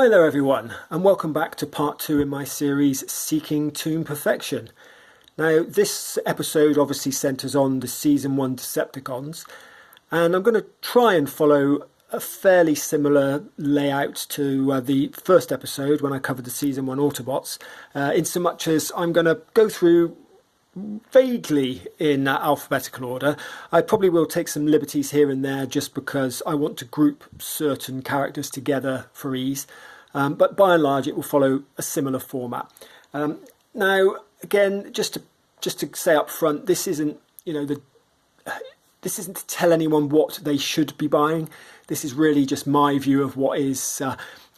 Hi there everyone, and welcome back to part 2 in my series Seeking Toon Perfection. Now this episode obviously centres on the Season 1 Decepticons, and I'm going to try and follow a fairly similar layout to the first episode when I covered the Season 1 Autobots, in so much as I'm going to go through vaguely in alphabetical order. I probably will take some liberties here and there just because I want to group certain characters together for ease, but by and large it will follow a similar format. Now again, just to say up front, this isn't this isn't to tell anyone what they should be buying. This is really just my view of what is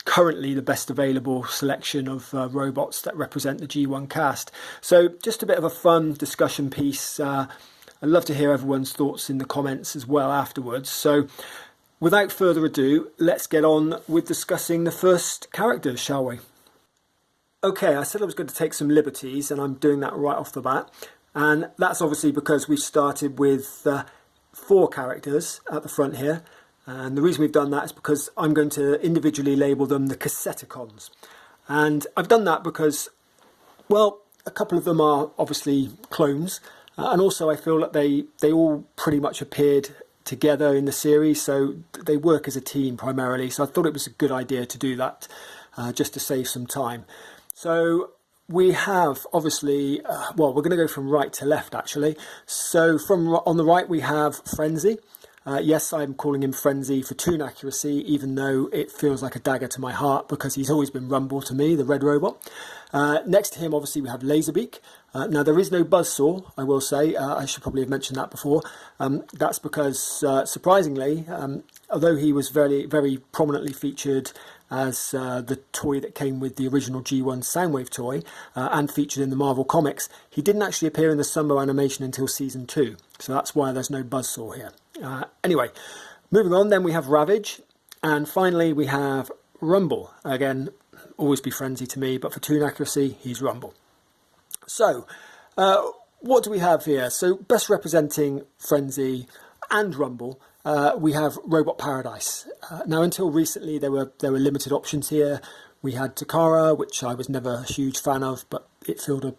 currently the best available selection of robots that represent the G1 cast. So just a bit of a fun discussion piece. I'd love to hear everyone's thoughts in the comments as well afterwards. So without further ado, let's get on with discussing the first characters, shall we? Okay, I said I was going to take some liberties, and I'm doing that right off the bat. And that's obviously because we've started with 4 characters at the front here. And the reason we've done that is because I'm going to individually label them the Decepticons. And I've done that because, well, a couple of them are obviously clones. And also I feel that they all pretty much appeared together in the series. So they work as a team primarily. So I thought it was a good idea to do that just to save some time. So we have obviously, well, we're going to go from right to left actually. So on the right we have Frenzy. Yes, I'm calling him Frenzy for Toon accuracy, even though it feels like a dagger to my heart because he's always been Rumble to me, the red robot. Next to him, obviously, we have Laserbeak. Now, there is no Buzzsaw, I will say. I should probably have mentioned that before. That's because, surprisingly, although he was very, very prominently featured as the toy that came with the original G1 Soundwave toy and featured in the Marvel Comics, he didn't actually appear in the summer animation until Season 2. So that's why there's no Buzzsaw here. Anyway, moving on, then we have Ravage, and finally we have Rumble. Again, always be Frenzy to me, but for Toon accuracy, he's Rumble. So, what do we have here? So, best representing Frenzy and Rumble, we have Robot Paradise. Now, until recently, there were limited options here. We had Takara, which I was never a huge fan of, but it filled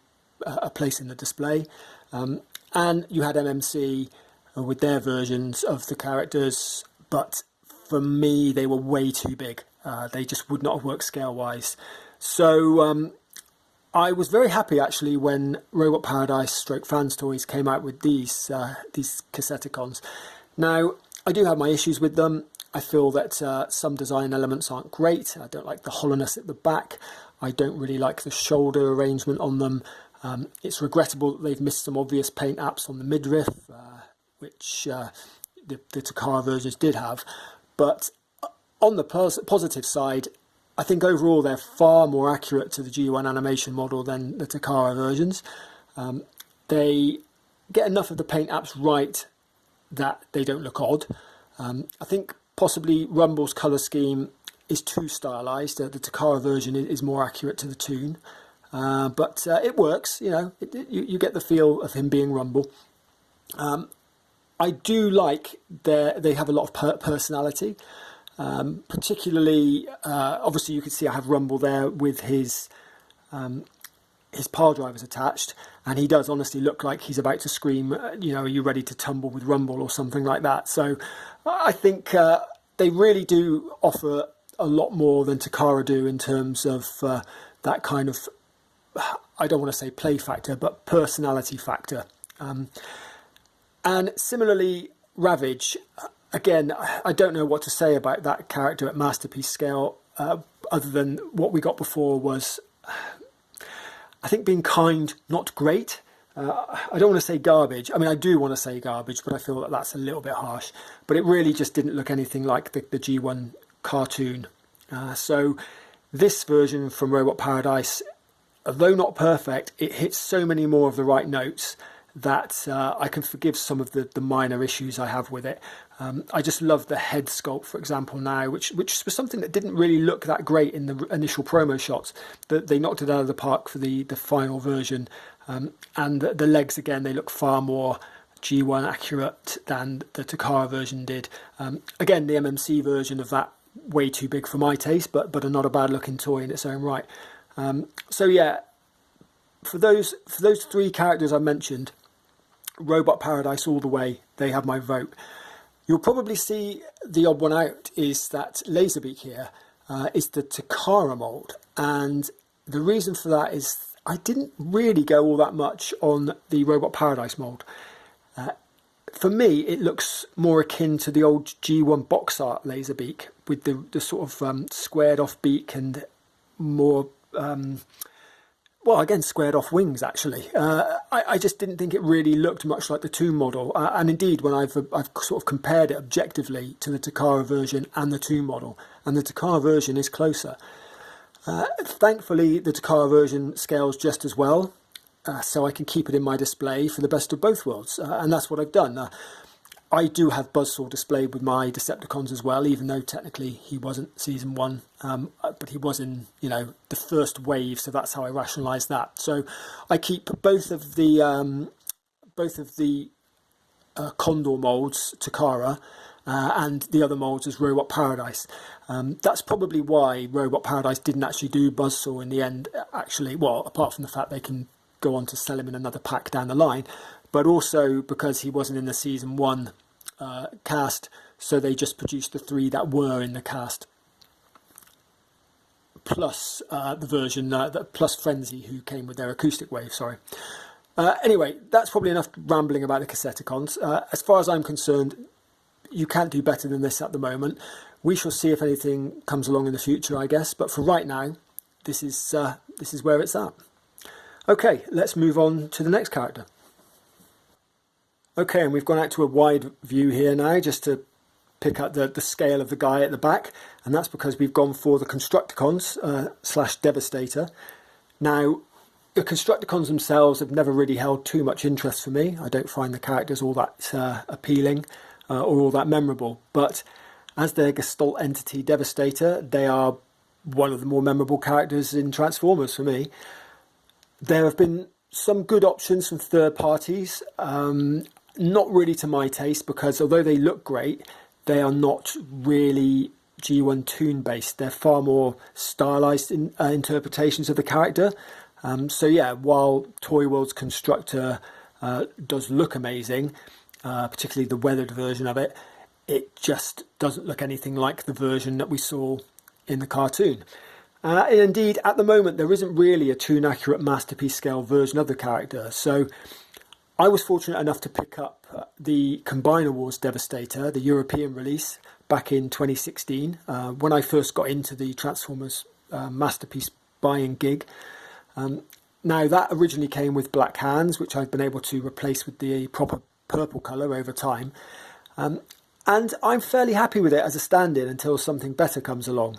a place in the display. And you had MMC with their versions of the characters, but for me they were way too big. They just would not have worked scale-wise. So I was very happy actually when Robot Paradise stroke Fans Toys came out with these Decepticons. Now, I do have my issues with them. I feel that some design elements aren't great. I don't like the hollowness at the back. I don't really like the shoulder arrangement on them. It's regrettable that they've missed some obvious paint apps on the midriff, which the Takara versions did have. But on the positive side, I think overall they're far more accurate to the G1 animation model than the Takara versions. They get enough of the paint apps right that they don't look odd. I think possibly Rumble's colour scheme is too stylized. The Takara version is more accurate to the Toon. But it works, you get the feel of him being Rumble. I do like they have a lot of personality, particularly, obviously you can see I have Rumble there with his pile drivers attached, and he does honestly look like he's about to scream, are you ready to tumble with Rumble or something like that. So I think they really do offer a lot more than Takara do in terms of that kind of, I don't want to say play factor, but personality factor. And similarly, Ravage, again, I don't know what to say about that character at Masterpiece scale, other than what we got before was, I think, being kind, not great. I don't want to say garbage. I mean, I do want to say garbage, but I feel that that's a little bit harsh. But it really just didn't look anything like the G1 cartoon. So this version from Robot Paradise, although not perfect, it hits so many more of the right notes that I can forgive some of the minor issues I have with it. I just love the head sculpt, for example, now, which was something that didn't really look that great in the initial promo shots. They knocked it out of the park for the final version. And the legs, again, they look far more G1 accurate than the Takara version did. Again, the MMC version of that way too big for my taste, but are not a bad looking toy in its own right. So yeah, for those three characters I mentioned, Robot Paradise all the way, they have my vote. You'll probably see the odd one out is that Laserbeak here is the Takara mould, and the reason for that is I didn't really go all that much on the Robot Paradise mould. For me, it looks more akin to the old G1 box art Laserbeak with the sort of squared off beak and more, well, again, squared off wings, actually. I just didn't think it really looked much like the Toon model. And indeed, when I've sort of compared it objectively to the Takara version and the Toon model, and the Takara version is closer. Thankfully, the Takara version scales just as well. So I can keep it in my display for the best of both worlds, and that's what I've done. I do have Buzzsaw displayed with my Decepticons as well, even though technically he wasn't season 1, but he was in, you know, the first wave, so that's how I rationalise that. So I keep both of the Condor molds, Takara, and the other molds as Robot Paradise. That's probably why Robot Paradise didn't actually do Buzzsaw in the end, actually, well, apart from the fact they can go on to sell him in another pack down the line, but also because he wasn't in the season 1 cast, so they just produced the 3 that were in the cast, plus the version plus Frenzy, who came with their acoustic wave. Sorry. Anyway, that's probably enough rambling about the Decepticons. As far as I'm concerned, you can't do better than this at the moment. We shall see if anything comes along in the future, I guess, but for right now, this is where it's at. Okay, let's move on to the next character. Okay, and we've gone out to a wide view here now, just to pick up the scale of the guy at the back, and that's because we've gone for the Constructicons / Devastator. Now, the Constructicons themselves have never really held too much interest for me. I don't find the characters all that appealing or all that memorable, but as their Gestalt entity Devastator, they are one of the more memorable characters in Transformers for me. There have been some good options from third parties, not really to my taste, because although they look great, they are not really G1 Toon based. They're far more stylized interpretations of the character. So yeah, while Toy World's Constructor does look amazing, particularly the weathered version of it, it just doesn't look anything like the version that we saw in the cartoon. And indeed, at the moment, there isn't really a Toon-accurate masterpiece scale version of the character. So I was fortunate enough to pick up the Combiner Wars Devastator, the European release, back in 2016, when I first got into the Transformers masterpiece buying gig. Now, that originally came with black hands, which I've been able to replace with the proper purple colour over time. And I'm fairly happy with it as a stand-in until something better comes along.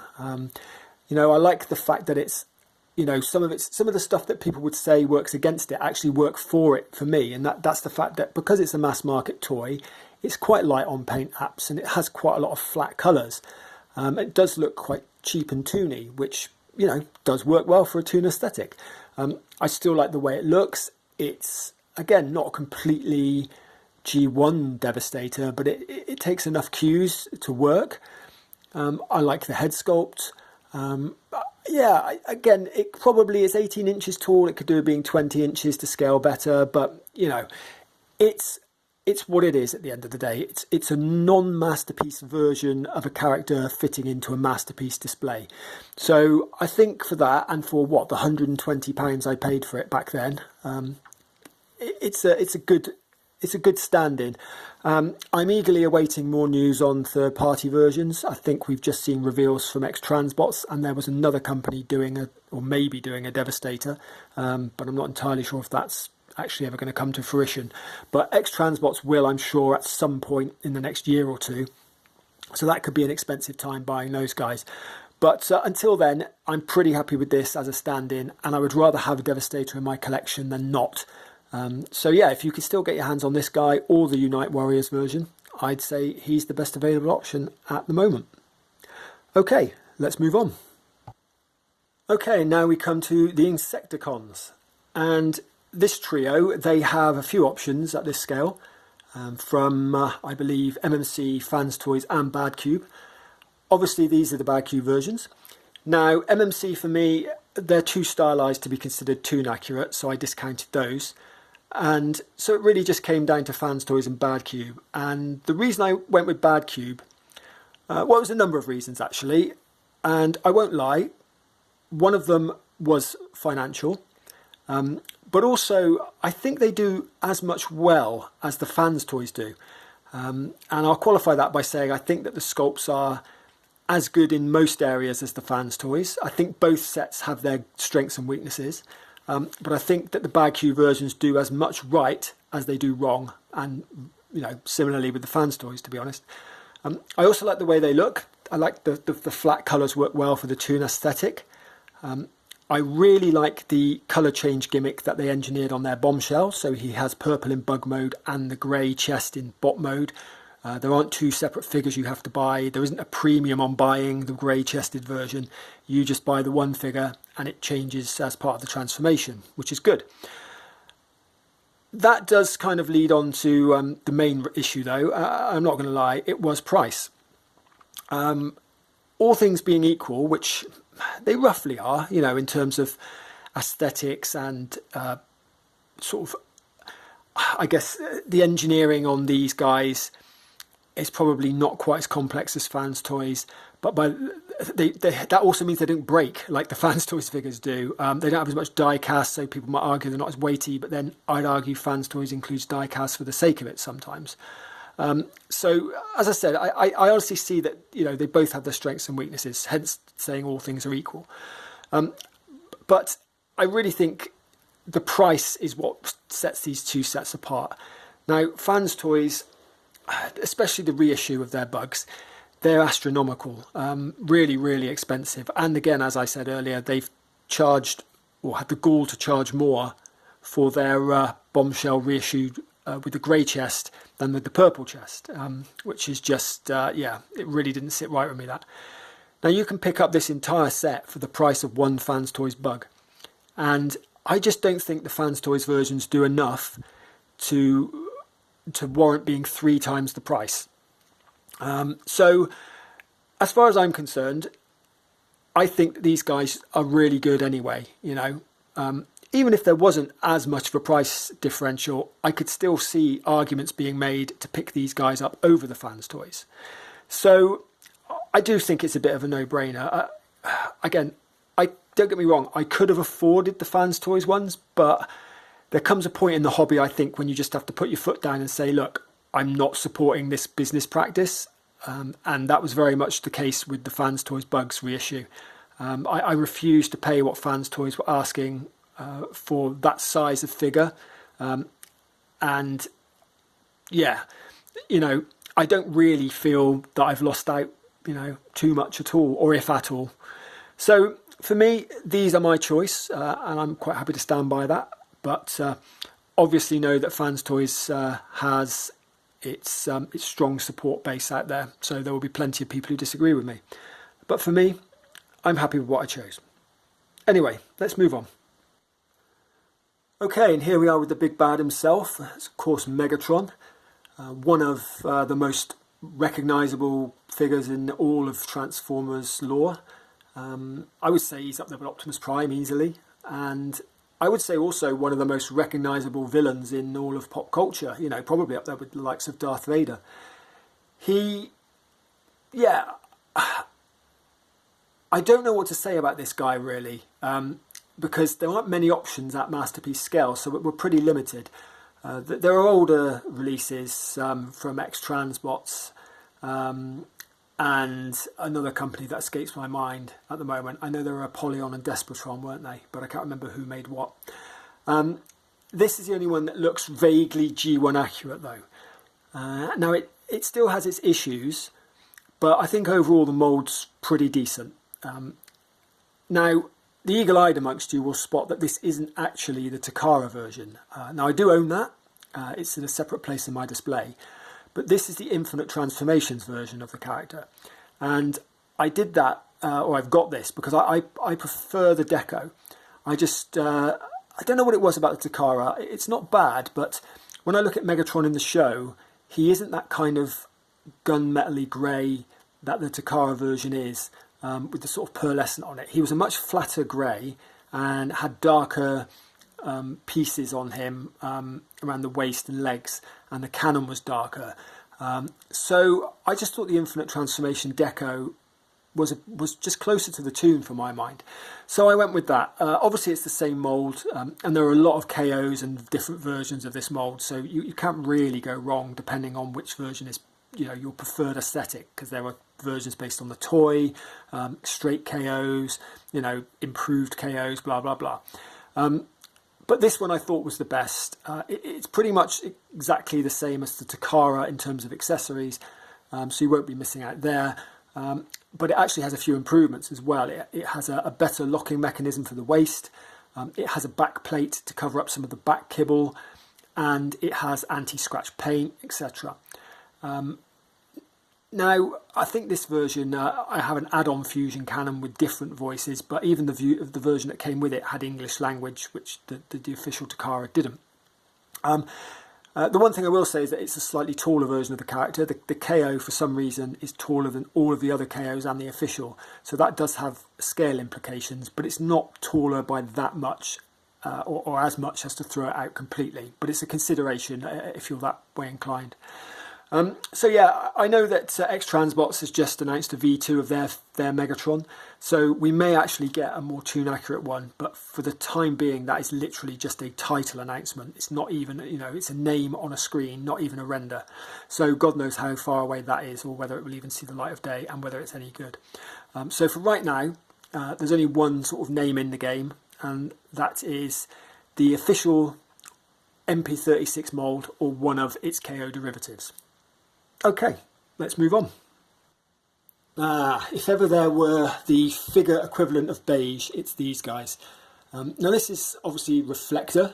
You know, I like the fact that it's, you know, some of the stuff that people would say works against it actually work for it for me, and that's the fact that because it's a mass market toy, it's quite light on paint apps and it has quite a lot of flat colours. It does look quite cheap and toony, which, you know, does work well for a Toon aesthetic. I still like the way it looks. It's, again, not completely G1 Devastator, but it takes enough cues to work. I like the head sculpt. Yeah, again, it probably is 18 inches tall. It could do with being 20 inches to scale better, but, you know, it's what it is at the end of the day. It's a non-masterpiece version of a character fitting into a masterpiece display. So I think for that, and for what, the £120 I paid for it back then, it's a good stand-in. I'm eagerly awaiting more news on third-party versions. I think we've just seen reveals from X-Transbots, and there was another company maybe doing a Devastator, but I'm not entirely sure if that's actually ever going to come to fruition. But X-Transbots will, I'm sure, at some point in the next year or two. So that could be an expensive time buying those guys. But until then, I'm pretty happy with this as a stand-in, and I would rather have a Devastator in my collection than not. So yeah, if you could still get your hands on this guy or the Unite Warriors version, I'd say he's the best available option at the moment. Okay, let's move on. Okay, now we come to the Insectacons. And this trio, they have a few options at this scale, from, I believe, MMC, Fans Toys and Bad Cube. obviously these are the bad cube versions. Now, MMC for me, they're too stylized to be considered Toon accurate, so I discounted those. And so it really just came down to Fans Toys and Bad Cube. And the reason I went with Bad Cube, well, it was a number of reasons actually. And I won't lie, one of them was financial. But also, I think they do as much well as the Fans Toys do. And I'll qualify that by saying I think that the sculpts are as good in most areas as the Fans Toys. I think both sets have their strengths and weaknesses. But I think that the Bad Cube versions do as much right as they do wrong. And, you know, similarly with the Fans Toys, to be honest. I also like the way they look. I like the flat colours work well for the Toon aesthetic. I really like the colour change gimmick that they engineered on their bombshell. So he has purple in bug mode and the grey chest in bot mode. There aren't two separate figures you have to buy. There isn't a premium on buying the grey chested version. You just buy the one figure and it changes as part of the transformation, which is good. That does kind of lead on to the main issue though. I'm not going to lie, it was price. All things being equal, which they roughly are, you know, in terms of aesthetics and sort of, I guess, the engineering on these guys is probably not quite as complex as Fans Toys, but that also means they don't break like the Fans Toys figures do. They don't have as much die cast, so people might argue they're not as weighty, but then I'd argue Fans Toys includes die cast for the sake of it sometimes. So, as I said, I honestly see that, you know, they both have their strengths and weaknesses, hence saying all things are equal. But I really think the price is what sets these two sets apart. Now, Fans Toys, especially the reissue of their bugs, they're astronomical, really, really expensive. And again, as I said earlier, they've charged or had the gall to charge more for their bombshell reissued with the grey chest than with the purple chest, which is just, yeah, it really didn't sit right with me, that. Now, you can pick up this entire set for the price of one Fans Toys bug. And I just don't think the Fans Toys versions do enough to warrant being 3 times the price. So, as far as I'm concerned, I think these guys are really good anyway, you know. Even if there wasn't as much of a price differential, I could still see arguments being made to pick these guys up over the Fans Toys. So I do think it's a bit of a no-brainer. Again, don't get me wrong, I could have afforded the Fans Toys ones, but there comes a point in the hobby, I think, when you just have to put your foot down and say, look, I'm not supporting this business practice. And that was very much the case with the Fans Toys Bugs reissue. I refused to pay what Fans Toys were asking for that size of figure. And yeah, you know, I don't really feel that I've lost out, you know, too much at all, or if at all. So for me, these are my choice, and I'm quite happy to stand by that. But obviously know that Fans Toys has its strong support base out there. So there will be plenty of people who disagree with me. But for me, I'm happy with what I chose. Anyway, let's move on. Okay, and here we are with the big bad himself. It's of course Megatron, one of the most recognisable figures in all of Transformers lore. I would say he's up there with Optimus Prime easily, and I would say also one of the most recognisable villains in all of pop culture, you know, probably up there with the likes of Darth Vader. Yeah, I don't know what to say about this guy really, because there aren't many options at Masterpiece scale, so we're pretty limited. There are older releases from X-Transbots, and another company that escapes my mind at the moment. I know there were Apollyon and Despotron, weren't they? But I can't remember who made what. This is the only one that looks vaguely G1 accurate, though. Now, it still has its issues, but I think overall the mould's pretty decent. Now, the eagle-eyed amongst you will spot that this isn't actually the Takara version. Now, I do own that. It's in a separate place in my display. But this is the Infinite Transformations version of the character. And I did that, or I've got this, because I prefer the deco. I don't know what it was about the Takara. It's not bad, but when I look at Megatron in the show, he isn't that kind of gunmetal-y grey, that the Takara version is, with the sort of pearlescent on it. He was a much flatter grey and had darker pieces on him around the waist and legs, and the cannon was darker. So I just thought the Infinite Transformation deco was just closer to the Toon for my mind. So I went with that. Obviously it's the same mould, and there are a lot of KOs and different versions of this mould, so you can't really go wrong depending on which version is, you know, your preferred aesthetic, because there are versions based on the toy, straight KOs, you know, improved KOs, blah blah blah. But this one I thought was the best. It's pretty much exactly the same as the Takara in terms of accessories, so you won't be missing out there. But it actually has a few improvements as well. It has a better locking mechanism for the waist. It has a back plate to cover up some of the back kibble, and it has anti-scratch paint, etc. Now, I think this version, I have an add-on fusion cannon with different voices, but even the version that came with it had English language, which the official Takara didn't. The one thing I will say is that it's a slightly taller version of the character. The KO, for some reason, is taller than all of the other KOs and the official, so that does have scale implications, but it's not taller by that much, or as much as to throw it out completely. But it's a consideration if you're that way inclined. So yeah, I know that X-Transbots has just announced a V2 of their Megatron, so we may actually get a more Toon accurate one, but for the time being that is literally just a title announcement. It's not even, you know, it's a name on a screen, not even a render. So God knows how far away that is, or whether it will even see the light of day, and whether it's any good. So for right now, there's only one sort of name in the game, and that is the official MP36 mould, or one of its KO derivatives. Okay, let's move on. If ever there were the figure equivalent of beige, it's these guys. Now this is obviously Reflector,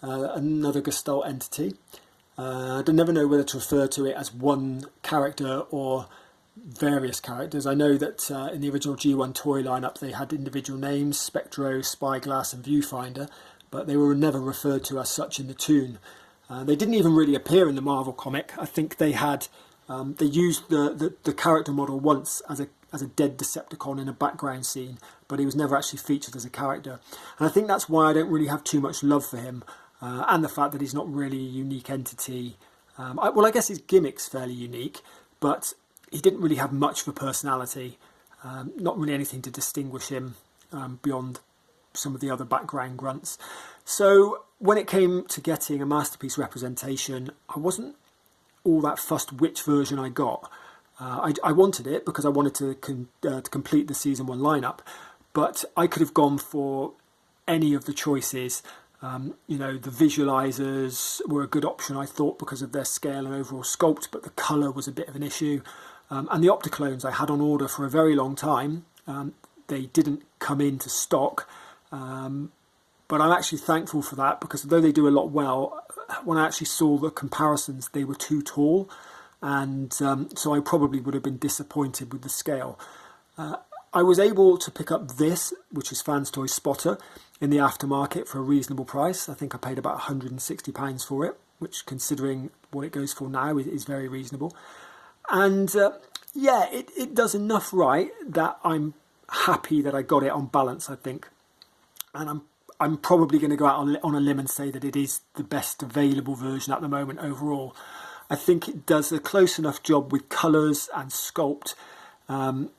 another Gestalt entity. I never know whether to refer to it as one character or various characters. I know that in the original G1 toy lineup they had individual names, Spectro, Spyglass and Viewfinder, but they were never referred to as such in the Toon. They didn't even really appear in the Marvel comic. I think they had they used the character model once as a dead Decepticon in a background scene, but he was never actually featured as a character. And I think that's why I don't really have too much love for him, and the fact that he's not really a unique entity. Well, I guess his gimmick's fairly unique, but he didn't really have much of a personality. Not really anything to distinguish him beyond some of the other background grunts. So when it came to getting a Masterpiece representation, I wasn't all that fussed which version I got. I wanted it because I wanted to complete the Season 1 lineup, but I could have gone for any of the choices. You know, the visualizers were a good option, I thought, because of their scale and overall sculpt, but the colour was a bit of an issue. And the Opticlones I had on order for a very long time. They didn't come into stock. But I'm actually thankful for that, because although they do a lot well, when I actually saw the comparisons, they were too tall, and so I probably would have been disappointed with the scale. I was able to pick up this, which is Fans Toy Spotter, in the aftermarket for a reasonable price. I think I paid about £160 for it, which, considering what it goes for now, is very reasonable. And yeah, it does enough right that I'm happy that I got it on balance, I think. And I'm probably going to go out on a limb and say that it is the best available version at the moment overall. I think it does a close enough job with colours and sculpt. You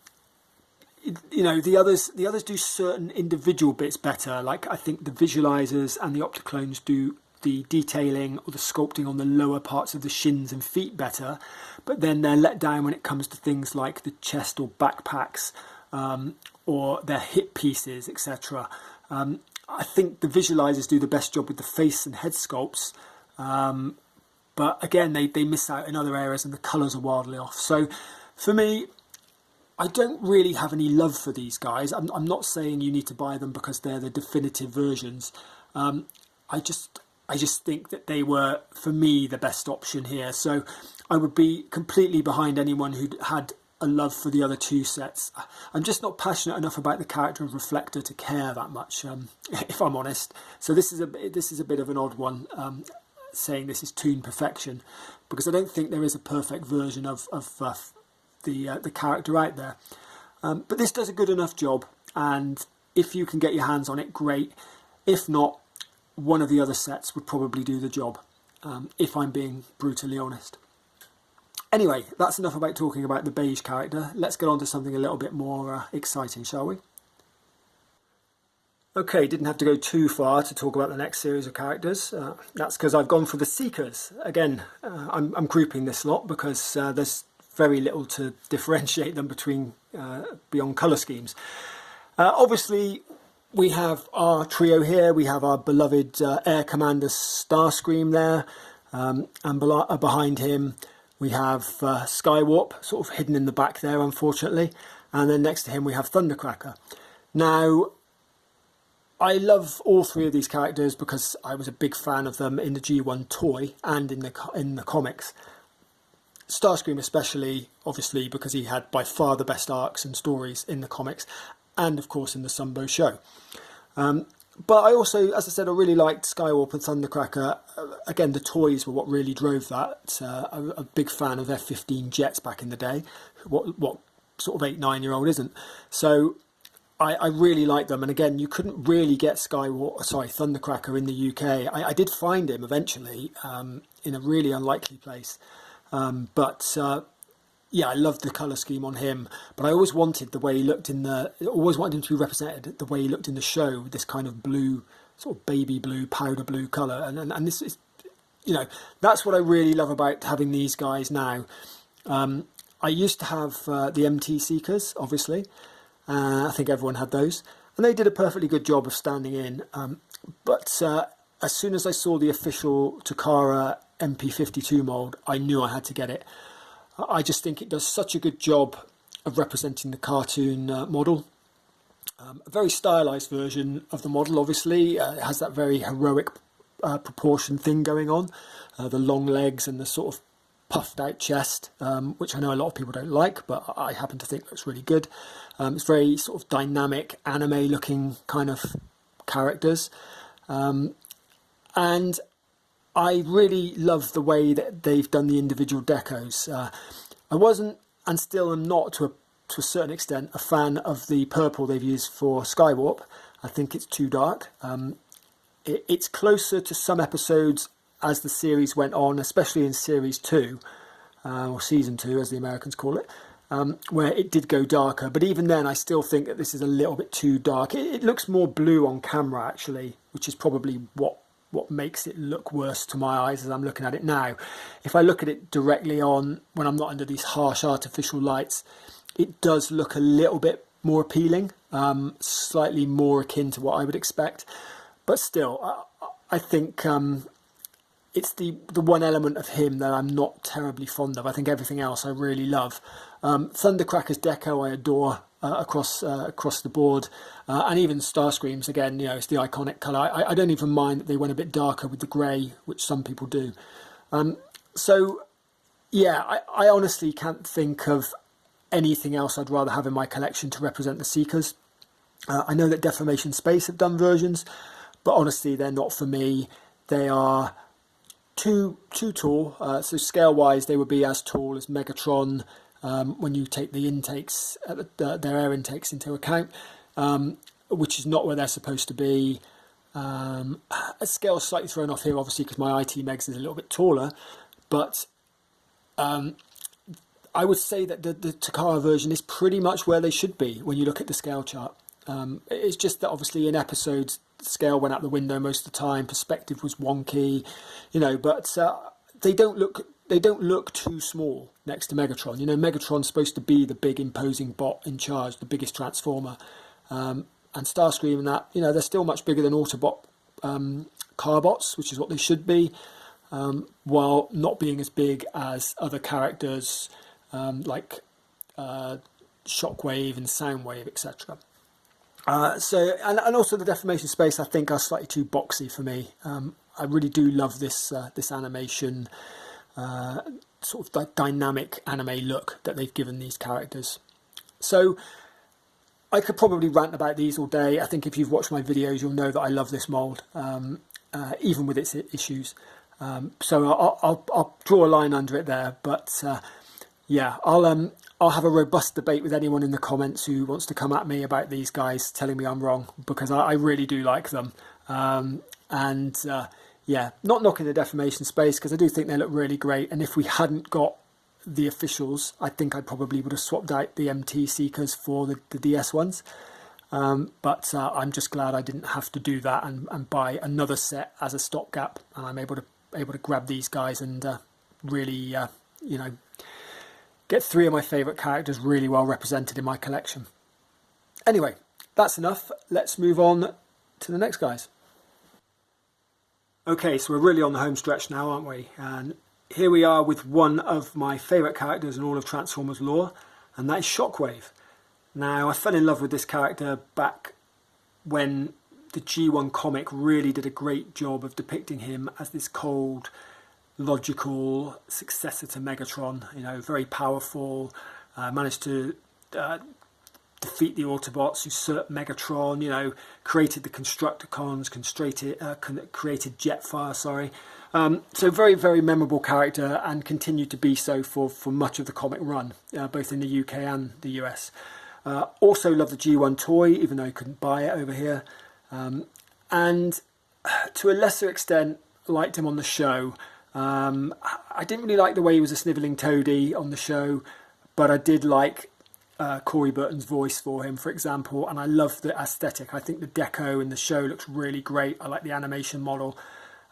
know, the others do certain individual bits better. Like, I think the visualizers and the Opticlones do the detailing or the sculpting on the lower parts of the shins and feet better, but then they're let down when it comes to things like the chest or backpacks, or their hip pieces, etc. I think the visualizers do the best job with the face and head sculpts, but again they miss out in other areas and the colours are wildly off. So for me, I don't really have any love for these guys. I'm not saying you need to buy them because they're the definitive versions. I just think that they were, for me, the best option here. So I would be completely behind anyone who had a love for the other two sets. I'm just not passionate enough about the character of Reflector to care that much, if I'm honest. So this is a bit of an odd one, saying this is Toon perfection, because I don't think there is a perfect version of the character out there. But this does a good enough job, and if you can get your hands on it, great. If not, one of the other sets would probably do the job, if I'm being brutally honest. Anyway, that's enough about talking about the beige character. Let's get on to something a little bit more exciting, shall we? Okay, didn't have to go too far to talk about the next series of characters. That's because I've gone for the Seekers. Again, I'm grouping this lot because there's very little to differentiate them between beyond colour schemes. Obviously, we have our trio here. We have our beloved Air Commander Starscream there, and behind him we have Skywarp, sort of hidden in the back there, unfortunately. And then next to him we have Thundercracker. Now, I love all three of these characters because I was a big fan of them in the G1 toy and in the comics. Starscream especially, obviously, because he had by far the best arcs and stories in the comics, and of course in the Sunbow show. But I also, as I said, I really liked Skywarp and Thundercracker. Again, the toys were what really drove that. I'm a big fan of F-15 jets back in the day. What sort of 8-9-year-old isn't? So I really like them, and again, you couldn't really get Thundercracker in the UK. I did find him eventually in a really unlikely place, but yeah, I loved the colour scheme on him. But I always wanted the way he looked always wanted him to be represented the way he looked in the show, with this kind of blue, sort of baby blue, powder blue colour, and this is, you know, that's what I really love about having these guys now. I used to have the MT Seekers, obviously. I think everyone had those, and they did a perfectly good job of standing in. But as soon as I saw the official Takara MP52 mould, I knew I had to get it. I just think it does such a good job of representing the cartoon model. A very stylised version of the model, obviously. It has that very heroic proportion thing going on. The long legs and the sort of puffed out chest, which I know a lot of people don't like, but I happen to think looks really good. It's very sort of dynamic, anime looking kind of characters. And I really love the way that they've done the individual decos. I wasn't, and still am not to a certain extent, a fan of the purple they've used for Skywarp. I think it's too dark. It's closer to some episodes as the series went on, especially in Series 2, or Season 2 as the Americans call it, where it did go darker. But even then, I still think that this is a little bit too dark. It looks more blue on camera, actually, which is probably what makes it look worse to my eyes as I'm looking at it now. If I look at it directly on, when I'm not under these harsh artificial lights, it does look a little bit more appealing, slightly more akin to what I would expect. But still, I think it's the one element of him that I'm not terribly fond of. I think everything else I really love. Thundercracker's deco I adore across the board, and even Starscream's, again, you know, it's the iconic colour. I don't even mind that they went a bit darker with the grey, which some people do. So yeah, I honestly can't think of anything else I'd rather have in my collection to represent the Seekers. I know that Deformation Space have done versions, but honestly, they're not for me. They are too tall. So scale-wise, they would be as tall as Megatron when you take the intakes, their air intakes into account, which is not where they're supposed to be. A scale slightly thrown off here, obviously, because my IT Megs is a little bit taller, but I would say that the Takara version is pretty much where they should be when you look at the scale chart. It's just that obviously in episodes, scale went out the window most of the time, perspective was wonky, you know, but they don't look too small next to Megatron. You know, Megatron's supposed to be the big imposing bot in charge, the biggest transformer, and Starscream and that, you know, they're still much bigger than Autobot Carbots, which is what they should be, while not being as big as other characters like Shockwave and Soundwave, etc. So, and also the Deformation Space, I think, are slightly too boxy for me. I really do love this animation, sort of dynamic anime look that they've given these characters. So I could probably rant about these all day. I think if you've watched my videos, you'll know that I love this mould, even with its issues. So I'll draw a line under it there. But Yeah, I'll have a robust debate with anyone in the comments who wants to come at me about these guys telling me I'm wrong, because I really do like them. And yeah, not knocking the defamation space, because I do think they look really great. And if we hadn't got the officials, I think I probably would have swapped out the MT Seekers for the DS ones. But I'm just glad I didn't have to do that and buy another set as a stopgap, and I'm able to grab these guys and really, you know, get three of my favourite characters really well represented in my collection. Anyway, that's enough. Let's move on to the next guys. Okay, so we're really on the home stretch now, aren't we? And here we are with one of my favourite characters in all of Transformers lore, and that is Shockwave. Now, I fell in love with this character back when the G1 comic really did a great job of depicting him as this cold, logical successor to Megatron, you know, very powerful, managed to defeat the Autobots, usurp Megatron, you know, created the Constructicons, created Jetfire, sorry. So very, very memorable character, and continued to be so for much of the comic run, both in the UK and the US. Also love the G1 toy, even though you couldn't buy it over here. And to a lesser extent, liked him on the show. I didn't really like the way he was a snivelling toady on the show, but I did like Corey Burton's voice for him, for example, and I love the aesthetic. I think the deco in the show looks really great. I like the animation model,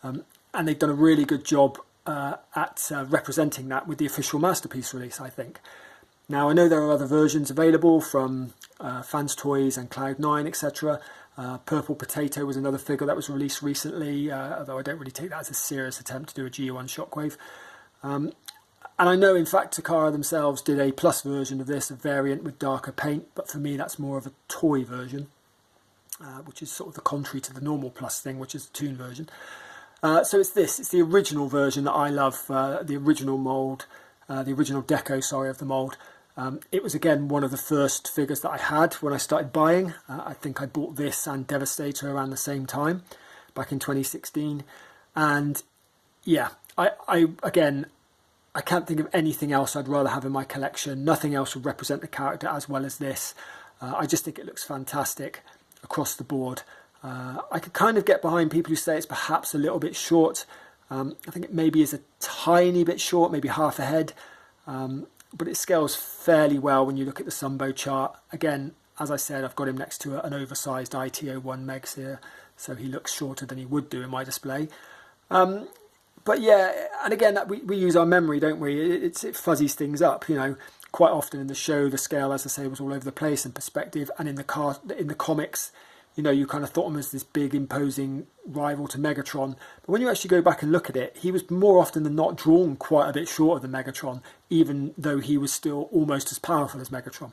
and they've done a really good job at representing that with the official Masterpiece release, I think. Now, I know there are other versions available from Fans Toys and Cloud9, etc. Purple Potato was another figure that was released recently, although I don't really take that as a serious attempt to do a G1 Shockwave. And I know, in fact, Takara themselves did a plus version of this, a variant with darker paint, but for me that's more of a toy version, which is sort of the contrary to the normal plus thing, which is the Toon version. So it's the original version that I love, the original mould, the original deco, sorry, of the mould. It was, again, one of the first figures that I had when I started buying. I think I bought this and Devastator around the same time, back in 2016. And yeah, I can't think of anything else I'd rather have in my collection. Nothing else would represent the character as well as this. I just think it looks fantastic across the board. I could kind of get behind people who say it's perhaps a little bit short. I think it maybe is a tiny bit short, maybe half a head. But it scales fairly well when you look at the Sunbow chart. Again, as I said, I've got him next to an oversized IT01 Megs here, so he looks shorter than he would do in my display. But yeah, and again, we use our memory, don't we? It fuzzies things up, you know. Quite often in the show, the scale, as I say, was all over the place in perspective, and in the comics, you know, you kind of thought him as this big, imposing rival to Megatron. But when you actually go back and look at it, he was more often than not drawn quite a bit shorter than Megatron, even though he was still almost as powerful as Megatron.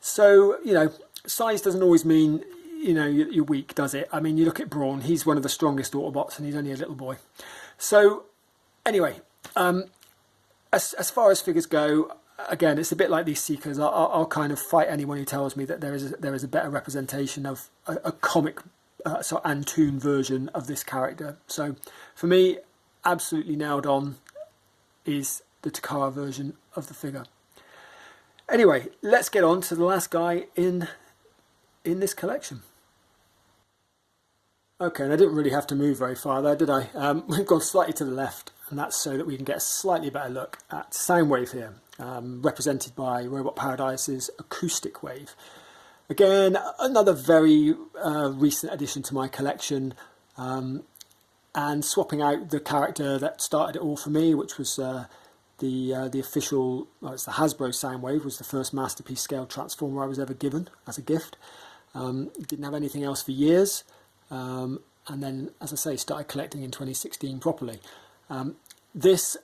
So, you know, size doesn't always mean, you know, you're weak, does it? I mean, you look at Brawn, he's one of the strongest Autobots, and he's only a little boy. So, anyway, as far as figures go, again, it's a bit like these Seekers. I'll kind of fight anyone who tells me that there is a better representation of a comic and Toon version of this character. So for me, absolutely nailed on is the Takara version of the figure. Anyway, let's get on to the last guy in this collection. Okay, and I didn't really have to move very far there, did I? We've gone slightly to the left, and that's so that we can get a slightly better look at Soundwave here, represented by Robot Paradise's Acoustic Wave. Again, another very recent addition to my collection, and swapping out the character that started it all for me, which was the official, well, it's the Hasbro Soundwave, was the first Masterpiece scale Transformer I was ever given as a gift. Didn't have anything else for years. And then, as I say, started collecting in 2016 properly. This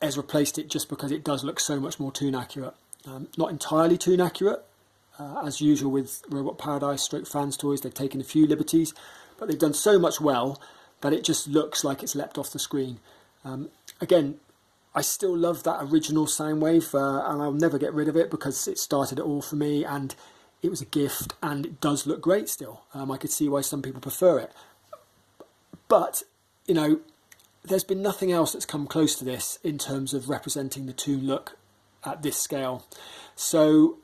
has replaced it just because it does look so much more Toon accurate. Not entirely Toon accurate, as usual with Robot Paradise stroke Fans Toys. They've taken a few liberties, but they've done so much well that it just looks like it's leapt off the screen. Again, I still love that original Soundwave, and I'll never get rid of it because it started it all for me, and it was a gift, and it does look great still. I could see why some people prefer it. But, you know, there's been nothing else that's come close to this in terms of representing the Toon look at this scale. So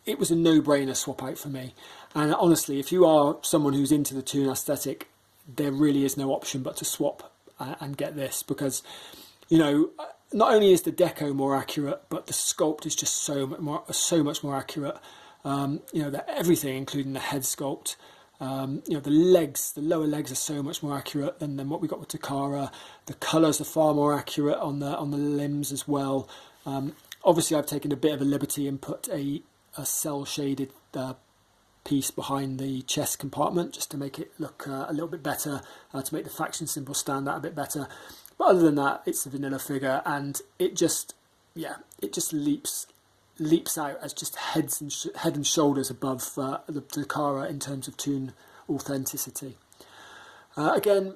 it was a no-brainer swap out for me. And honestly, if you are someone who's into the Toon aesthetic, there really is no option but to swap and get this, because, you know, not only is the deco more accurate, but the sculpt is just so much more accurate. You know, everything, including the head sculpt. You know, the legs, the lower legs are so much more accurate than what we got with Takara. The colours are far more accurate on the limbs as well. Obviously, I've taken a bit of a liberty and put a cell shaded piece behind the chest compartment just to make it look a little bit better, to make the faction symbol stand out a bit better. But other than that, it's a vanilla figure, and it just leaps out as just head and shoulders above the Takara in terms of Toon authenticity. Again,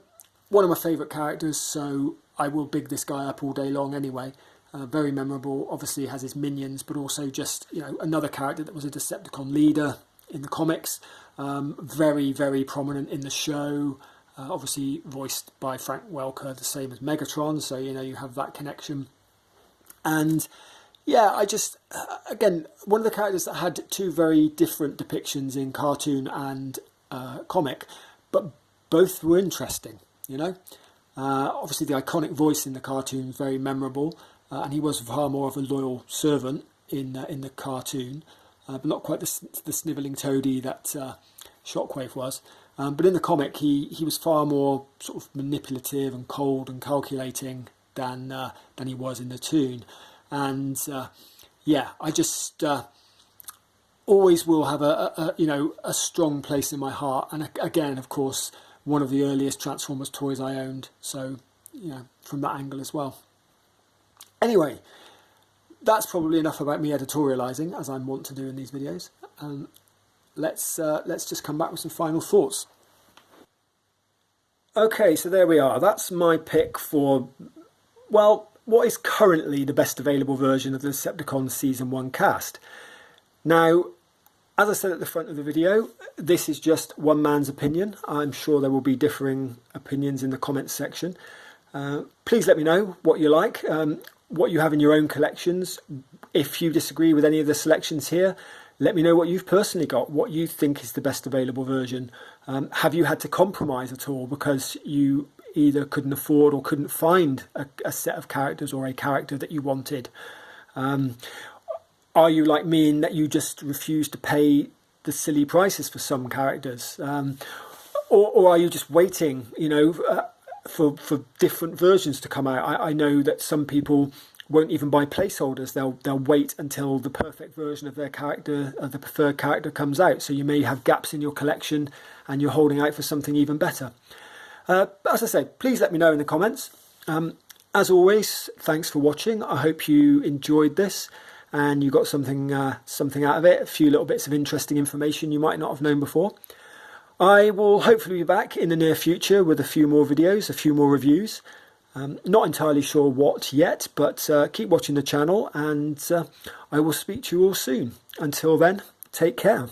one of my favourite characters, so I will big this guy up all day long anyway. Very memorable. Obviously has his minions, but also just, you know, another character that was a Decepticon leader in the comics. Very, very prominent in the show. Obviously voiced by Frank Welker, the same as Megatron, so, you know, you have that connection. And yeah, I just, again, one of the characters that had two very different depictions in cartoon and comic, but both were interesting, you know. Obviously the iconic voice in the cartoon is very memorable, and he was far more of a loyal servant in the cartoon, but not quite the snivelling toady that Shockwave was. But in the comic, he was far more sort of manipulative and cold and calculating than he was in the Toon. And yeah, I just always will have a strong place in my heart. And again, of course, one of the earliest Transformers toys I owned. So, you know, from that angle as well. Anyway, that's probably enough about me editorializing, as I want to do in these videos. Let's just come back with some final thoughts. Okay, so there we are. That's my pick for, well, what is currently the best available version of the Decepticons Season 1 cast. Now, as I said at the front of the video, this is just one man's opinion. I'm sure there will be differing opinions in the comments section. Please let me know what you like, what you have in your own collections. If you disagree with any of the selections here, let me know what you've personally got, what you think is the best available version. Have you had to compromise at all because you either couldn't afford or couldn't find a set of characters or a character that you wanted? Are you like me in that you just refuse to pay the silly prices for some characters? Or are you just waiting, you know, for different versions to come out? I know that some people won't even buy placeholders. They'll wait until the perfect version of their character, of the preferred character, comes out. So you may have gaps in your collection and you're holding out for something even better. As I say, please let me know in the comments. As always, thanks for watching. I hope you enjoyed this and you got something out of it, a few little bits of interesting information you might not have known before. I will hopefully be back in the near future with a few more videos, a few more reviews. Not entirely sure what yet, but keep watching the channel and I will speak to you all soon. Until then, take care.